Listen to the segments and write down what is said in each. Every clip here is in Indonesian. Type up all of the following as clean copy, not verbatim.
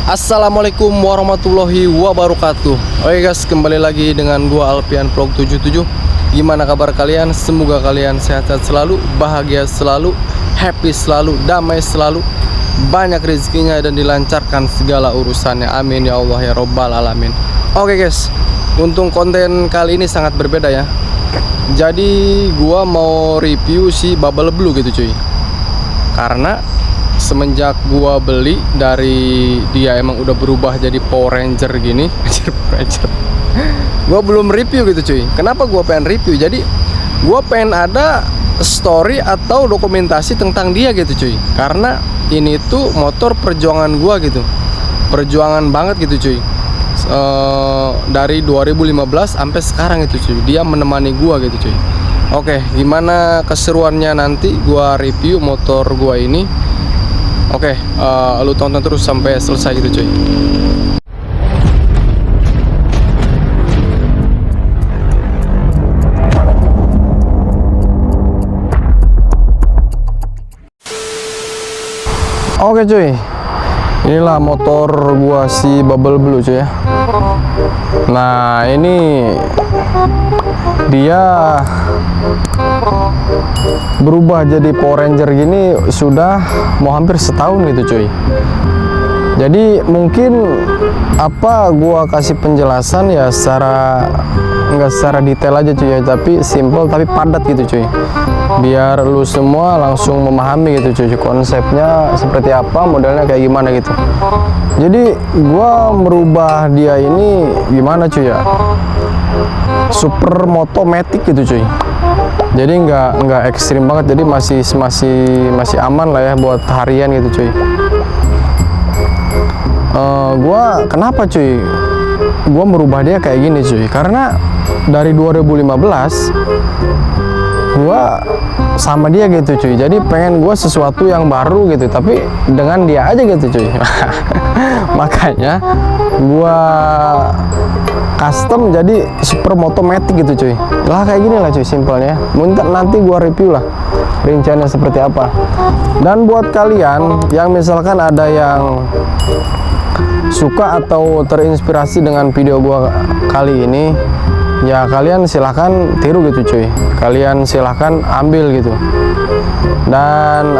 Assalamualaikum warahmatullahi wabarakatuh. Oke guys, kembali lagi dengan gua Alpian Vlog 77. Gimana kabar kalian? Semoga kalian sehat-sehat selalu, bahagia selalu, happy selalu, damai selalu, banyak rezekinya dan dilancarkan segala urusannya. Amin ya Allah ya Robbal Alamin. Oke guys, untuk konten kali ini sangat berbeda ya. Jadi gua mau review si Bubble Blue gitu cuy. Karena semenjak gua beli dari dia emang udah berubah jadi Power Ranger gini. Power Ranger. Gua belum review gitu cuy. Kenapa gua pengen review? Jadi gua pengen ada story atau dokumentasi tentang dia gitu cuy. Karena ini tuh motor perjuangan gua gitu. Perjuangan banget gitu cuy. Dari 2015 sampai sekarang itu cuy. Dia menemani gua gitu cuy. Oke, gimana keseruannya nanti gua review motor gua ini. Oke, lu tonton terus sampai selesai gitu cuy. Oke cuy, inilah motor gua si Bubble Blue cuy ya. Nah ini dia berubah jadi Power Ranger gini sudah mau hampir setahun gitu cuy. Jadi mungkin gua kasih penjelasan ya nggak secara detail aja cuy ya, tapi simple tapi padat gitu cuy, biar lu semua langsung memahami gitu cuy, konsepnya seperti apa, modelnya kayak gimana gitu. Jadi gua merubah dia ini gimana cuy ya, super motomatic gitu cuy. Jadi nggak ekstrim banget, jadi masih aman lah ya buat harian gitu cuy. Gua kenapa cuy gua merubah dia kayak gini cuy, karena dari 2015 gua sama dia gitu cuy. Jadi pengen gua sesuatu yang baru gitu, tapi dengan dia aja gitu cuy. Makanya gua custom jadi super motomatic gitu cuy. Lah kayak gini lah cuy simpelnya. Mungkin nanti gua review lah rinciannya seperti apa. Dan buat kalian yang misalkan ada yang suka atau terinspirasi dengan video gua kali ini, ya kalian silahkan tiru gitu cuy. Kalian silahkan ambil gitu. Dan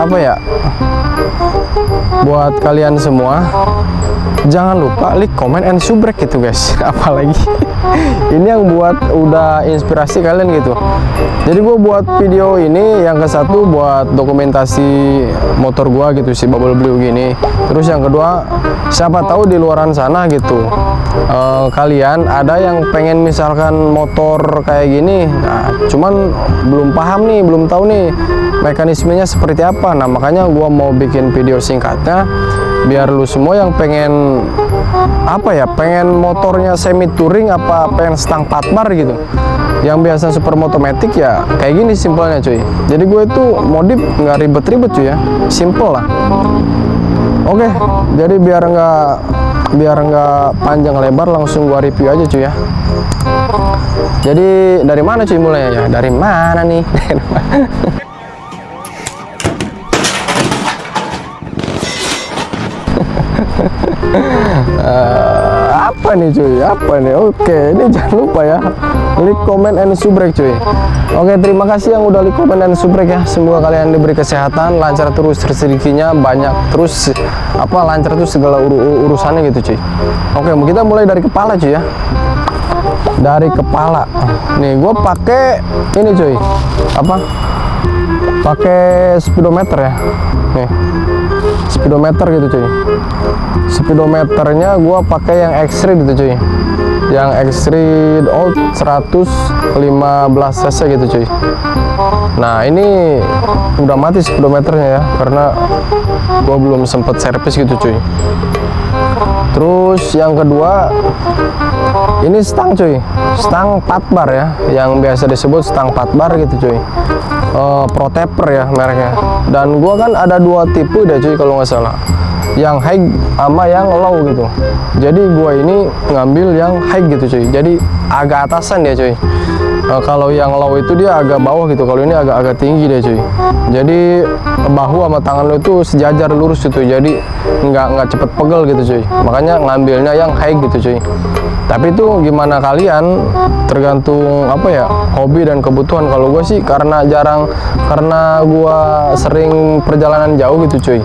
buat kalian semua, jangan lupa like, comment, and subscribe gitu guys. Apalagi ini yang buat udah inspirasi kalian gitu. Jadi gue buat video ini yang ke satu buat dokumentasi motor gua gitu si Bubble Blue gini. Terus yang kedua, siapa tahu di luaran sana gitu kalian ada yang pengen misalkan motor kayak gini, nah cuman belum paham nih, belum tahu nih mekanismenya seperti apa. Nah makanya gua mau bikin video singkatnya biar lu semua yang pengen pengen motornya semi touring pengen stang 4 bar gitu, yang biasa super motomatic ya kayak gini simpelnya cuy. Jadi gue itu modif nggak ribet-ribet cuy ya, simple lah. Oke, jadi biar nggak panjang lebar, langsung gua review aja cuy ya. Jadi dari mana cuy mulainya ya? Dari mana nih? Apa nih cuy? Apa nih? Oke, ini jangan lupa ya, like, comment, and subscribe cuy. Oke, terima kasih yang udah like, comment, dan subscribe ya. Semoga kalian diberi kesehatan, lancar terus rezekinya, banyak terus lancar terus segala urusannya gitu cuy. Oke, kita mulai dari kepala cuy ya. Dari kepala. Nih, gue pakai ini cuy. Pakai speedometer ya. Nih. Speedometer gitu cuy. Speedometernya gua pakai yang X-Ray gitu cuy. Yang X-Ray old 115 cc gitu cuy. Nah, ini udah mati speedometernya ya, karena gua belum sempet servis gitu cuy. Terus yang kedua, ini stang cuy, stang 4 bar ya, yang biasa disebut stang 4 bar gitu cuy. Pro Taper ya mereknya. Dan gua kan ada 2 tipe deh cuy kalau nggak salah, yang high sama yang low gitu. Jadi gua ini ngambil yang high gitu cuy, jadi agak atasan dia cuy. Kalau yang low itu dia agak bawah gitu, kalau ini agak tinggi deh cuy. Jadi bahu sama tangan lo itu sejajar lurus gitu, jadi nggak cepet pegel gitu cuy. Makanya ngambilnya yang high gitu cuy. Tapi itu gimana kalian, tergantung apa ya, hobi dan kebutuhan. Kalau gue sih karena gue sering perjalanan jauh gitu cuy,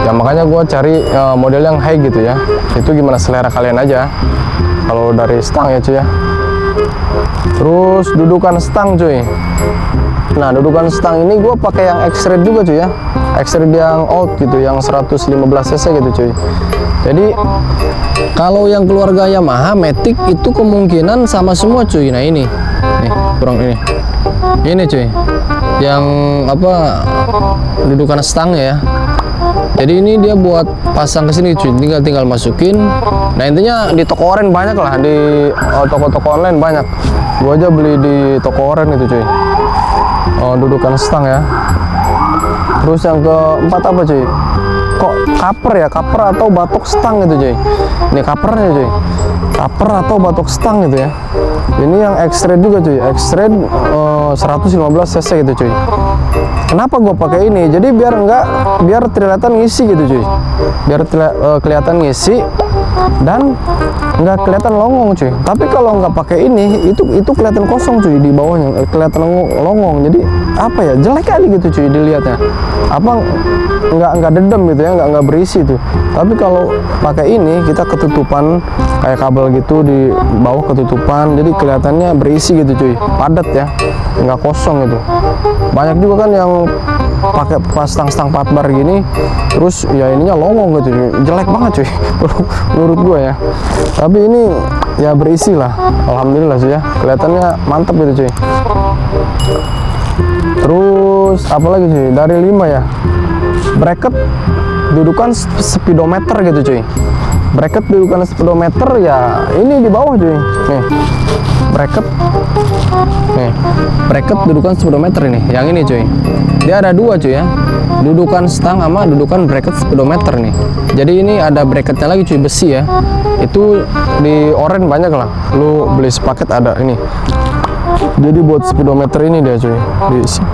ya makanya gue cari model yang high gitu ya. Itu gimana selera kalian aja. Kalau dari stang ya cuy ya. Terus dudukan stang cuy. Nah, dudukan stang ini gue pakai yang X-Red juga cuy ya. X-Red yang old gitu, yang 115 cc gitu cuy. Jadi kalau yang keluarga Yamaha Matic itu kemungkinan sama semua cuy. Nah ini nih, kurang ini cuy, yang apa, dudukan stang ya. Jadi ini dia buat pasang ke sini cuy, tinggal masukin. Nah intinya di toko oren banyak lah, di toko-toko online banyak. Gua aja beli di toko oren itu cuy. Dudukan stang ya. Terus yang keempat apa cuy? Kok cover ya, cover atau batok stang gitu cuy. Ini covernya cuy, cover atau batok stang gitu ya. Ini yang X-Red juga cuy, X-Red 115 cc gitu cuy. Kenapa gue pakai ini? Jadi biar kelihatan ngisi gitu cuy, biar kelihatan ngisi dan nggak kelihatan longong cuy. Tapi kalau nggak pakai ini, itu kelihatan kosong cuy, di bawahnya kelihatan longong. Jadi apa ya, jelek kali gitu cuy dilihatnya. Apa nggak dedem gitu ya, nggak berisi tuh. Tapi kalau pakai ini kita ketutupan kayak kabel gitu, di bawah ketutupan, jadi kelihatannya berisi gitu cuy, padat ya, nggak kosong gitu. Banyak juga kan yang pakai pas stang pat bar gini, terus ya ininya longong gitu cuy, jelek banget cuy menurut gue ya. Tapi ini ya berisi lah, alhamdulillah sih ya, kelihatannya mantap gitu cuy. Terus apa lagi cuy, dari 5 ya, bracket dudukan speedometer gitu cuy. Bracket dudukan speedometer ya, ini di bawah cuy. Nih bracket, nih bracket dudukan speedometer ini, yang ini cuy. Dia ada 2 cuy ya, dudukan stang sama dudukan bracket speedometer nih. Jadi ini ada bracketnya lagi cuy, besi ya. Itu di oren banyak lah, lu beli sepaket ada ini. Jadi buat speedometer ini dia cuy,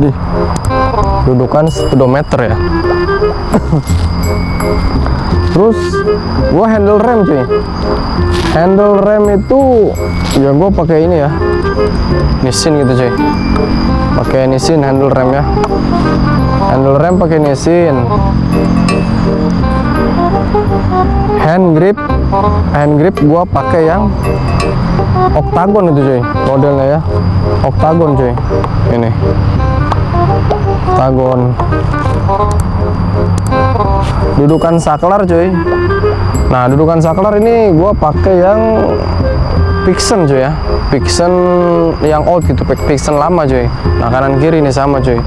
di dudukan speedometer ya. Terus gua handle rem cuy. Handle rem itu ya gua pakai ini ya, Nissin gitu cuy. Pakai Nissin handle rem ya. Handle rem pakai Nissin. Hand grip gua pakai yang Octagon itu cuy, modelnya ya. Octagon cuy. Ini. Octagon. Dudukan saklar cuy. Nah, dudukan saklar ini gua pakai yang Pixen cuy ya. Pixen yang old gitu, Pixen lama cuy. Nah, kanan kiri ini sama cuy.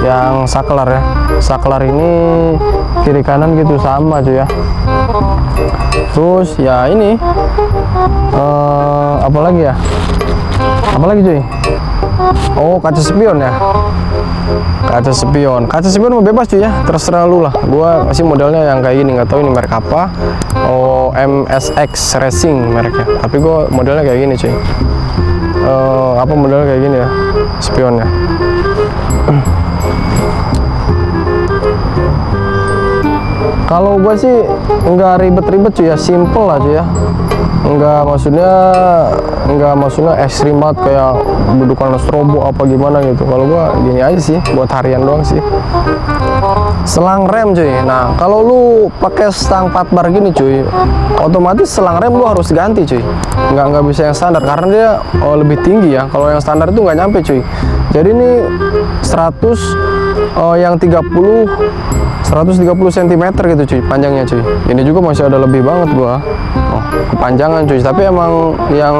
Yang saklar ya. Saklar ini kiri kanan gitu sama cuy ya. Terus ya ini apa lagi ya? Apa lagi cuy? Oh, kaca spion ya. Kaca spion mau bebas cuy ya, terserah lu lah. Gua kasih modelnya yang kayak gini, nggak tahu ini merek apa. Oh, MSX Racing mereknya, tapi gua modelnya kayak gini cuy. Apa modelnya kayak gini ya, spionnya. Kalau gua sih nggak ribet-ribet cuy ya, simple lah cuy ya. Nggak maksudnya ekstrim banget kayak dudukan strobo apa gimana gitu. Kalau gua gini aja sih, buat harian doang sih. Selang rem cuy. Nah, kalau lu pakai stang pat bar gini cuy, otomatis selang rem lu harus ganti cuy. Nggak bisa yang standar karena dia lebih tinggi ya. Kalau yang standar itu nggak nyampe cuy. Jadi ini 100 yang 130 cm gitu cuy panjangnya cuy. Ini juga masih ada lebih banget gua. Kepanjangan cuy, tapi emang yang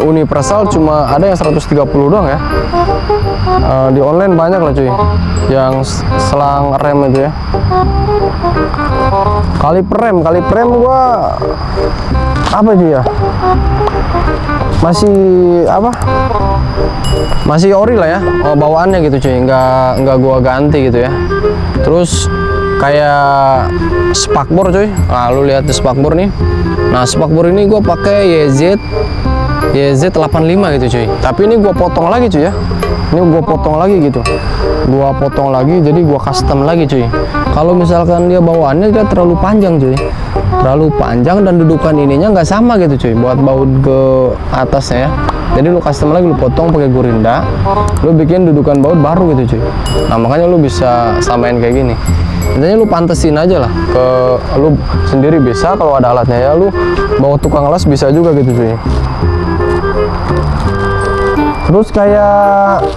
universal cuma ada yang 130 doang ya. Di online banyak lah cuy yang selang rem itu ya. Kaliper rem gua apa cuy ya, masih ori lah ya, bawaannya gitu cuy, nggak gua ganti gitu ya. Terus kayak spakbor cuy. Nah, lu lihat di spakbor nih. Nah, spakbor ini gua pakai YZ YZ85 gitu cuy. Tapi ini gua potong lagi cuy ya. Ini gua potong lagi gitu. Gua potong lagi, jadi gua custom lagi cuy. Kalau misalkan dia bawaannya dia terlalu panjang cuy, terlalu panjang dan dudukan ininya nggak sama gitu cuy, buat baut ke atasnya ya. Jadi lu custom lagi, lu potong pakai Gurinda, lu bikin dudukan baut baru gitu cuy. Nah makanya lu bisa samain kayak gini. Intinya lu pantesin aja lah ke lu sendiri bisa, kalau ada alatnya ya lu bawa tukang las bisa juga gitu cuy. Terus kayak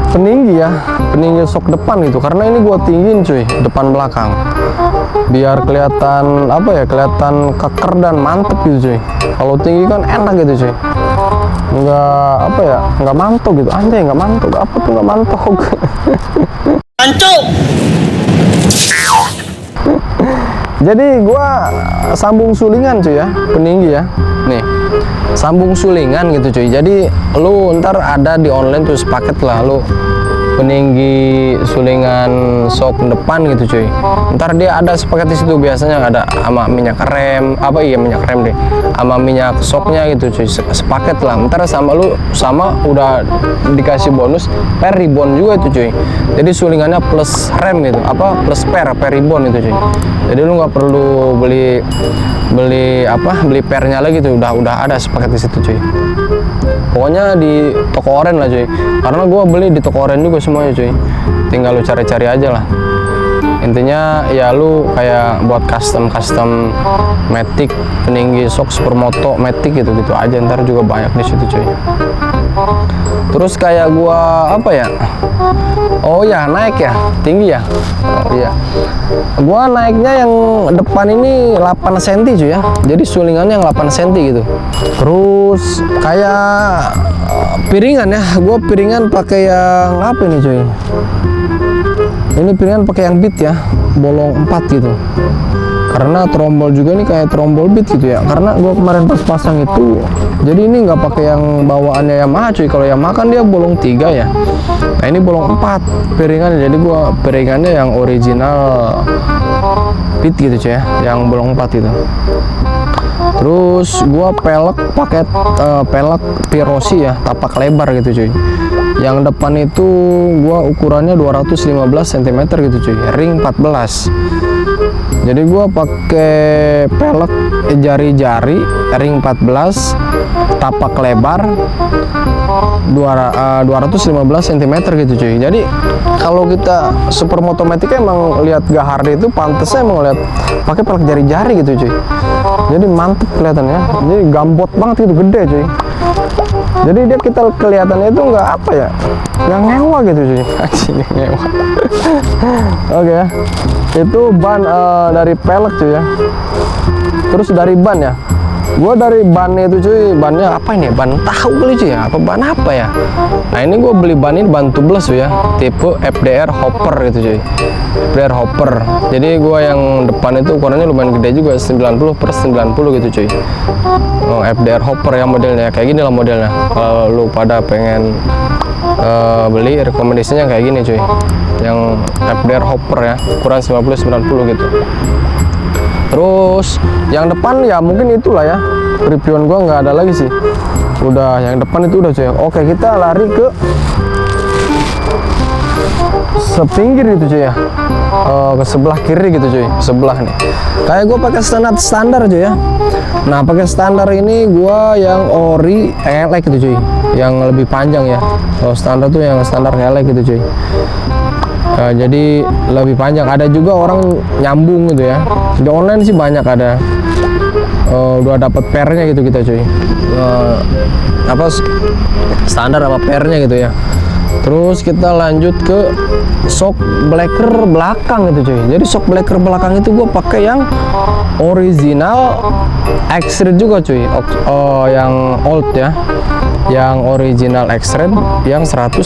peninggi ya, peninggi sok depan gitu, karena ini gua tinggiin cuy depan belakang biar kelihatan apa ya, kelihatan keker dan mantep gitu cuy. Kalau tinggi kan enak gitu cuy, nggak apa ya, nggak mantok gitu. Anjay, nggak mantok, apa tuh nggak mantok? Mantok. Jadi gua sambung sulingan cuy ya, peninggi ya. Nih, sambung sulingan gitu cuy. Jadi lu ntar ada di online tuh paket lah, lu peninggi sulingan sok depan gitu cuy. Ntar dia ada sepaket di situ, biasanya ada sama minyak rem, apa iya minyak rem deh, sama minyak soknya gitu cuy, sepaket lah. Ntar sama lu sama udah dikasih bonus per ribbon juga itu cuy. Jadi sulingannya plus rem gitu, apa plus per ribbon itu cuy. Jadi lu nggak perlu beli pernya lagi tuh, udah ada sepaket di situ cuy. Pokoknya di toko oren lah cuy, karena gua beli di toko oren juga semuanya cuy. Tinggal lu cari-cari aja lah. Intinya ya lu kayak buat custom matic, peninggi sok supermoto matic gitu aja, ntar juga banyak di situ cuy. Terus kayak gua apa ya, oh ya naik ya, tinggi ya. Oh iya, gua naiknya yang depan ini 8 cm cuy ya, jadi sulingannya yang 8 cm gitu. Terus kayak piringan ya, gua piringan pakai yang apa ini cuy, ini piringan pakai yang beat ya, bolong 4 gitu. Karena trombol juga nih kayak trombol beat gitu ya, karena gua kemarin pas pasang itu, jadi ini nggak pakai yang bawaannya Yamaha cuy. Kalau Yamaha kan dia bolong 3 ya, nah ini bolong 4 piringannya. Jadi gua piringannya yang original beat gitu cuy ya, yang bolong 4 itu. Terus gua pelek pakai pelek Pirosi ya, tapak lebar gitu cuy. Yang depan itu gua ukurannya 215 cm gitu cuy, ring 14. Jadi gua pakai pelek jari-jari ring 14, tapak lebar 215 cm gitu cuy. Jadi kalau kita supermoto matic emang lihat Gahardi itu pantesnya emang lihat pakai pelek jari-jari gitu cuy. Jadi mantep kelihatannya, jadi gambot banget gitu, gede cuy. Jadi dia kita kelihatannya itu nggak apa ya, nggak ngewa gitu cuy. Ngewa. Oke ya, itu ban dari pelek cuy ya. Terus dari ban ya, gua dari bannya itu cuy, bannya apa ini, ban tahu kali cuy ya, apa ban apa ya. Nah ini gua beli ban ini ban tubeless cuy ya, tipe FDR hopper gitu cuy, FDR hopper. Jadi gua yang depan itu ukurannya lumayan gede juga, 90/90 gitu cuy. Oh, FDR hopper yang modelnya kayak gini lah modelnya. Kalau lu pada pengen beli, rekomendasinya kayak gini cuy, yang FDR hopper ya, ukuran 90/90 gitu. Terus yang depan ya mungkin itulah ya, reviewan gua nggak ada lagi sih, udah yang depan itu udah cuy. Oke, kita lari ke sepinggir gitu cuy ya, ke sebelah kiri gitu cuy, sebelah nih. Kayak gue pakai standar cuy ya. Nah pakai standar ini gue yang ori elek gitu cuy, yang lebih panjang ya. Kalau standar tuh yang standar elek gitu cuy. Jadi lebih panjang. Ada juga orang nyambung gitu ya, di online sih banyak ada. Udah dapat pernya gitu kita cuy, apa standar apa pernya gitu ya. Terus kita lanjut ke shock breaker belakang gitu cuy. Jadi shock breaker belakang itu gue pakai yang original X-Red juga cuy, yang old ya, yang original X-Red yang 115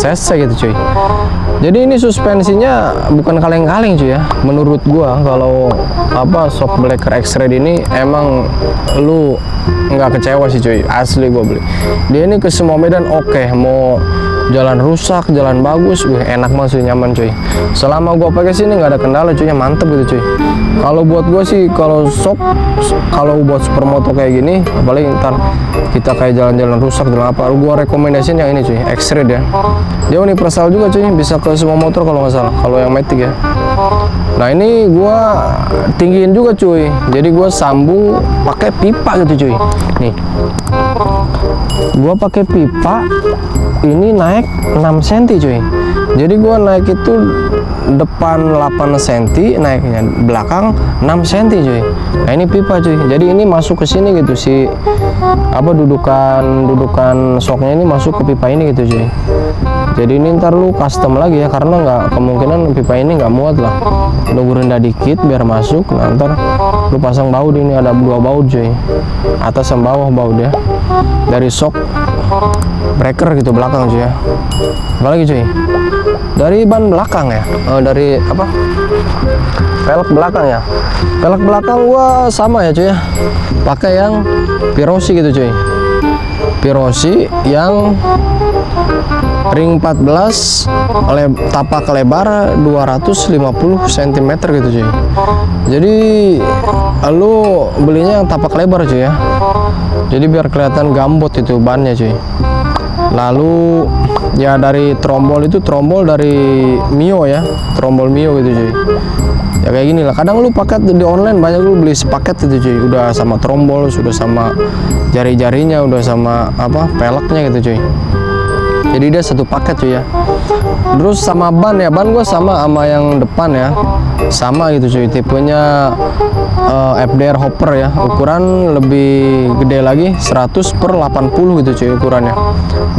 cc gitu cuy. Jadi ini suspensinya bukan kaleng-kaleng cuy ya. Menurut gua kalau apa shock breaker X-Red ini emang lu nggak kecewa sih cuy, asli gua beli. Dia ini ke semua medan oke, mau jalan rusak, jalan bagus, enak banget sih, nyaman cuy. Selama gua pakai sini nggak ada kendala cuy, mantep gitu cuy. Kalau buat gua sih kalau shock, kalau buat supermoto kayak gini, apalagi ntar kita kayak jalan-jalan rusak, jalan apa, gua rekomendasiin yang ini cuy, X-Red ya. Dia universal juga cuy, bisa ke semua motor kalau nggak salah, kalau yang Matic ya. Nah ini gua tinggiin juga cuy, jadi gua sambung pakai pipa gitu cuy. Nih, gua pakai pipa ini naik 6 cm cuy. Jadi gua naik itu depan 8 cm, naiknya belakang 6 cm cuy. Nah ini pipa cuy, jadi ini masuk ke sini gitu sih, apa dudukan shocknya ini masuk ke pipa ini gitu cuy. Jadi ini ntar lu custom lagi ya, karena nggak, kemungkinan pipa ini nggak muat lah. Lu rendah dikit biar masuk. Nah, ntar lu pasang baut, ini ada 2 baut cuy, atas sama bawah baut ya, dari shock breaker gitu belakang cuy ya. Apalagi cuy, dari ban belakang ya, dari apa, velg belakang ya. Velg belakang gua sama ya cuy ya, pakai yang Pirosi gitu cuy, Pirosi yang ring 14, tapak lebar 250 cm gitu cuy. Jadi lu belinya yang tapak lebar cuy ya, jadi biar kelihatan gambot itu bannya cuy. Lalu ya dari trombol itu, trombol dari Mio ya, trombol Mio gitu cuy. Ya kayak gini lah, kadang lu paket di online banyak, lu beli sepaket itu cuy, udah sama trombol, sudah sama jari-jarinya, udah sama apa peleknya gitu cuy. Jadi dia satu paket cuy ya. Terus sama ban ya, ban gua sama yang depan ya, sama gitu cuy, tipenya FDR Hopper ya, ukuran lebih gede lagi, 100/80 gitu cuy ukurannya.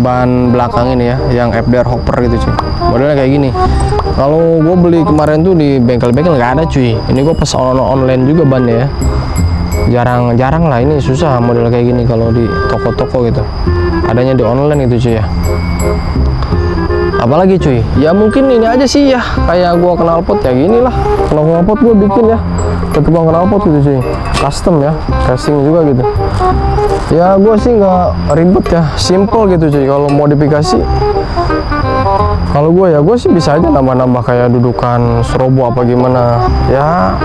Ban belakang ini ya, yang FDR Hopper gitu cuy, modelnya kayak gini. Kalau gue beli kemarin tuh di bengkel-bengkel nggak ada cuy, ini gue pesan online juga bannya ya. Jarang lah, ini susah model kayak gini kalau di toko-toko gitu, adanya di online gitu cuy ya. Apalagi cuy, ya mungkin ini aja sih ya, kayak gua knalpot ya gini lah, knalpot gua bikin ya, ketuban knalpot gitu cuy, custom ya, casing juga gitu ya. Gua sih nggak ribet ya, simple gitu cuy. Kalau modifikasi, kalau gua sih bisa aja nambah-nambah kayak dudukan strobo apa gimana ya,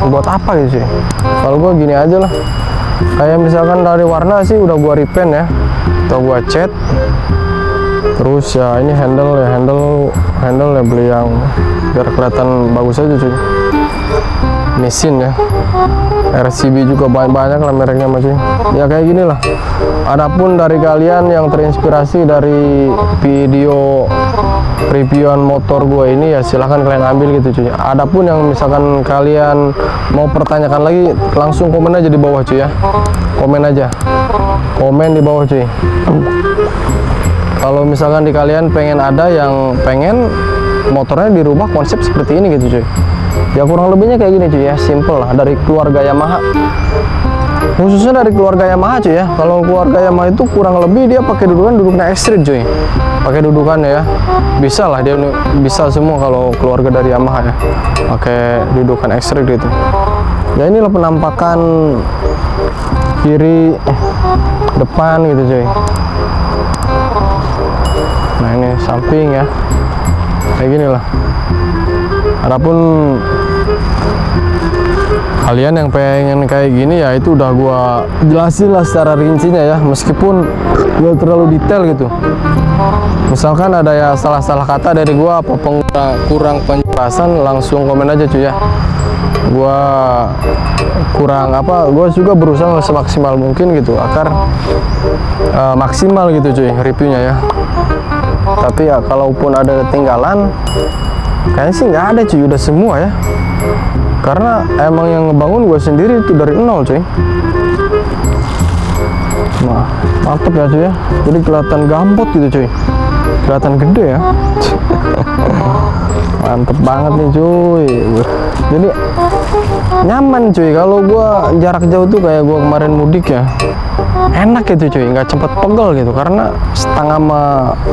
buat apa gitu sih. Kalau gua gini aja lah, kayak misalkan dari warna sih udah gua repaint ya, atau gua cat. Terus ya ini handle ya beli yang biar kelihatan bagus aja cuy. Mesin ya, RCB juga banyak lah mereknya cuy. Ya kayak gini lah. Adapun dari kalian yang terinspirasi dari video reviewan motor gue ini ya silahkan kalian ambil gitu cuy. Adapun yang misalkan kalian mau pertanyakan lagi, langsung komen aja di bawah cuy ya. Komen aja, komen di bawah cuy. Kalau misalkan di kalian pengen ada yang pengen motornya dirubah konsep seperti ini gitu cuy, ya kurang lebihnya kayak gini cuy ya, simple lah, dari keluarga Yamaha, khususnya dari keluarga Yamaha cuy ya. Kalau keluarga Yamaha itu kurang lebih dia pakai duduknya X-Red cuy, pakai dudukannya ya, bisa lah, dia bisa semua kalau keluarga dari Yamaha ya, pakai dudukan X-Red gitu ya. Inilah penampakan kiri depan gitu cuy. Nah ini samping ya, kayak gini lah. Adapun kalian yang pengen kayak gini ya, itu udah gua jelasin lah secara rincinya ya, meskipun gak terlalu detail gitu. Misalkan ada ya salah-salah kata dari gua, apa kurang penjelasan, langsung komen aja cuy ya. Gua kurang apa, gua juga berusaha semaksimal mungkin gitu agar maksimal gitu cuy reviewnya ya. Tapi ya kalaupun ada ketinggalan, kayaknya sih nggak ada cuy, udah semua ya, karena emang yang ngebangun gue sendiri itu dari nol cuy. Nah mantep ya cuy ya, jadi kelihatan gambot gitu cuy, kelihatan gede ya. Mantep banget nih cuy. Jadi nyaman cuy. Kalau gua jarak jauh tuh kayak gua kemarin mudik ya, enak gitu cuy, nggak cepet pegel gitu, karena setengah sama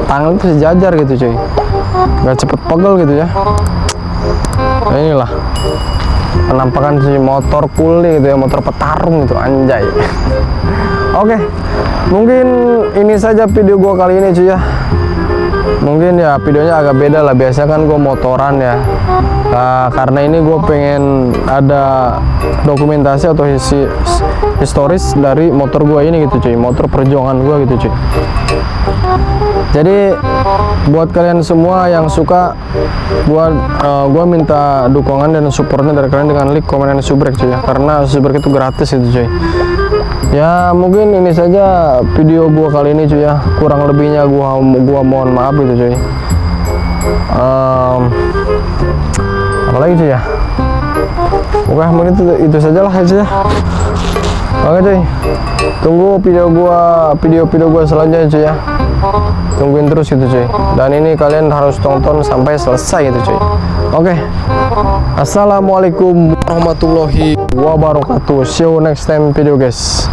tangan itu sejajar gitu cuy, nggak cepet pegel gitu ya. Nah, inilah penampakan si motor kuli gitu ya, motor petarung gitu, anjay. Oke, mungkin ini saja video gua kali ini cuy ya. Mungkin ya videonya agak beda lah, biasanya kan gua motoran ya. Karena ini gue pengen ada dokumentasi atau historis dari motor gue ini gitu cuy, motor perjuangan gue gitu cuy. Jadi buat kalian semua yang suka, gua minta dukungan dan supportnya dari kalian dengan like, komen, dan subrek cuy ya, karena subrek itu gratis itu cuy. Ya mungkin ini saja video gua kali ini cuy ya, kurang lebihnya gua mohon maaf gitu cuy. Apalagi cuy ya, oke mungkin itu saja lah cuy ya. Oke cuy, tunggu video-video gua selanjutnya cuy ya, tungguin terus gitu cuy, dan ini kalian harus tonton sampai selesai gitu cuy. Oke, assalamualaikum warahmatullahi wabarakatuh, see you next time video guys.